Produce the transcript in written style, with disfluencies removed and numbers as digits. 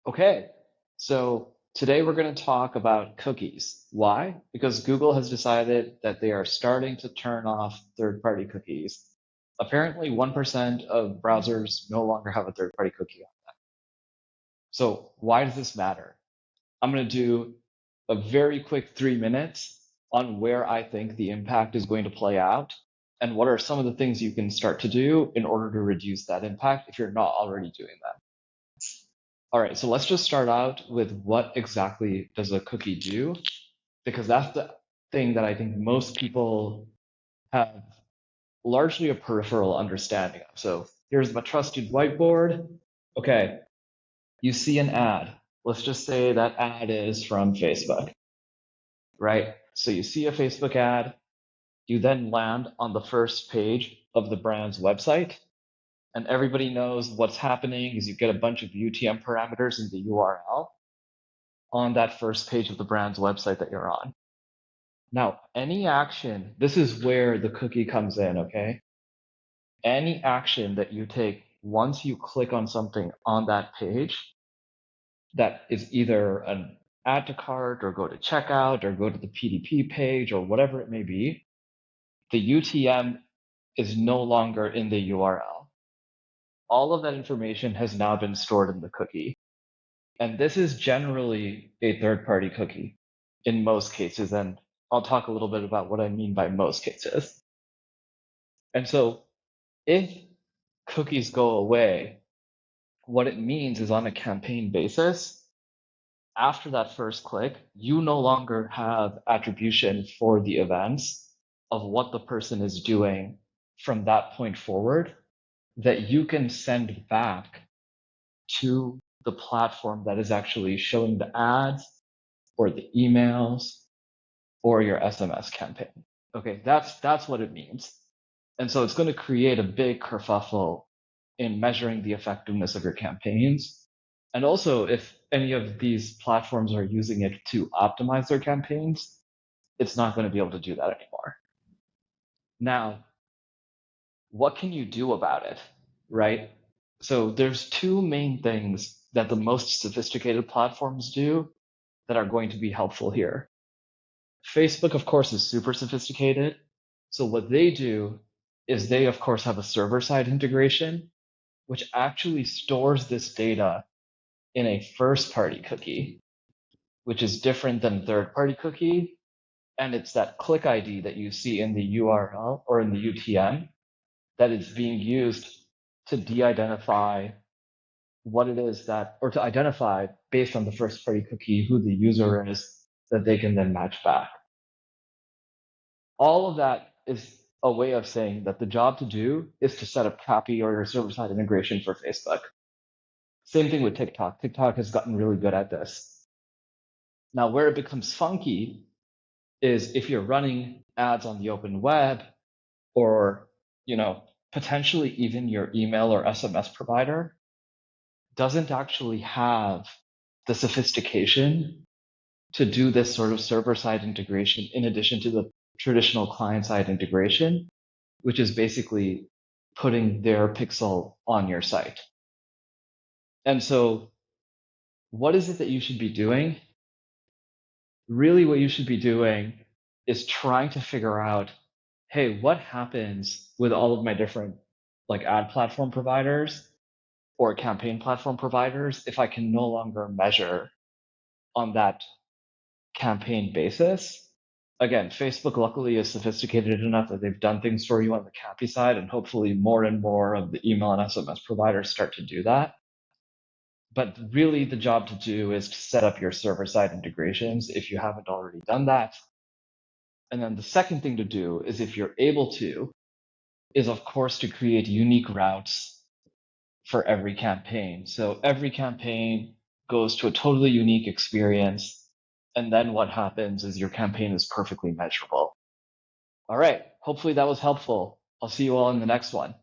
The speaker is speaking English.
Okay, so today we're going to talk about cookies. Why? Because Google has decided that they are starting to turn off third-party cookies. Apparently, 1% of browsers no longer have a third-party cookie on. So why does this matter? I'm going to do a very quick 3 minutes on where I think the impact is going to play out and what are some of the things you can start to do in order to reduce that impact if you're not already doing that. All right, so let's just start out with what exactly does a cookie do, because that's the thing that I think most people have largely a peripheral understanding of. So here's my trusted whiteboard. Okay, you see an ad. Let's just say that ad is from Facebook, right? So you see a Facebook ad, you then land on the first page of the brand's website, and everybody knows what's happening is you get a bunch of UTM parameters in the URL on that first page of the brand's website that you're on. Now, any action, this is where the cookie comes in, okay? Any action that you take once you click on something on that page that is either an add to cart or go to checkout or go to the PDP page or whatever it may be, the UTM is no longer in the URL. All of that information has now been stored in the cookie. And this is generally a third-party cookie in most cases. And I'll talk a little bit about what I mean by most cases. And so if cookies go away, what it means is on a campaign basis, after that first click, you no longer have attribution for the events of what the person is doing from that point forward that you can send back to the platform that is actually showing the ads or the emails or your SMS campaign. Okay, that's what it means. And so it's going to create a big kerfuffle in measuring the effectiveness of your campaigns. And also, if any of these platforms are using it to optimize their campaigns, it's not going to be able to do that anymore. Now, what can you do about it, right? So there's two main things that the most sophisticated platforms do that are going to be helpful here. Facebook, of course, is super sophisticated. So what they do is they, of course, have a server-side integration, which actually stores this data in a first-party cookie, which is different than third-party cookie. And it's that click ID that you see in the URL or in the UTM that is being used to de-identify what it is that, or to identify based on the first-party cookie who the user is that they can then match back. All of that is a way of saying that the job to do is to set up CAPI or your server-side integration for Facebook. Same thing with TikTok. TikTok has gotten really good at this. Now, where it becomes funky is if you're running ads on the open web or, potentially even your email or SMS provider doesn't actually have the sophistication to do this sort of server-side integration in addition to the traditional client-side integration, which is basically putting their pixel on your site. And so what is it that you should be doing? Really what you should be doing is trying to figure out, hey, what happens with all of my different ad platform providers or campaign platform providers if I can no longer measure on that campaign basis? Again, Facebook luckily is sophisticated enough that they've done things for you on the CAPI side, and hopefully more and more of the email and SMS providers start to do that. But really the job to do is to set up your server-side integrations if you haven't already done that. And then the second thing to do is, if you're able to, is of course to create unique routes for every campaign. So every campaign goes to a totally unique experience. And then what happens is your campaign is perfectly measurable. All right. Hopefully that was helpful. I'll see you all in the next one.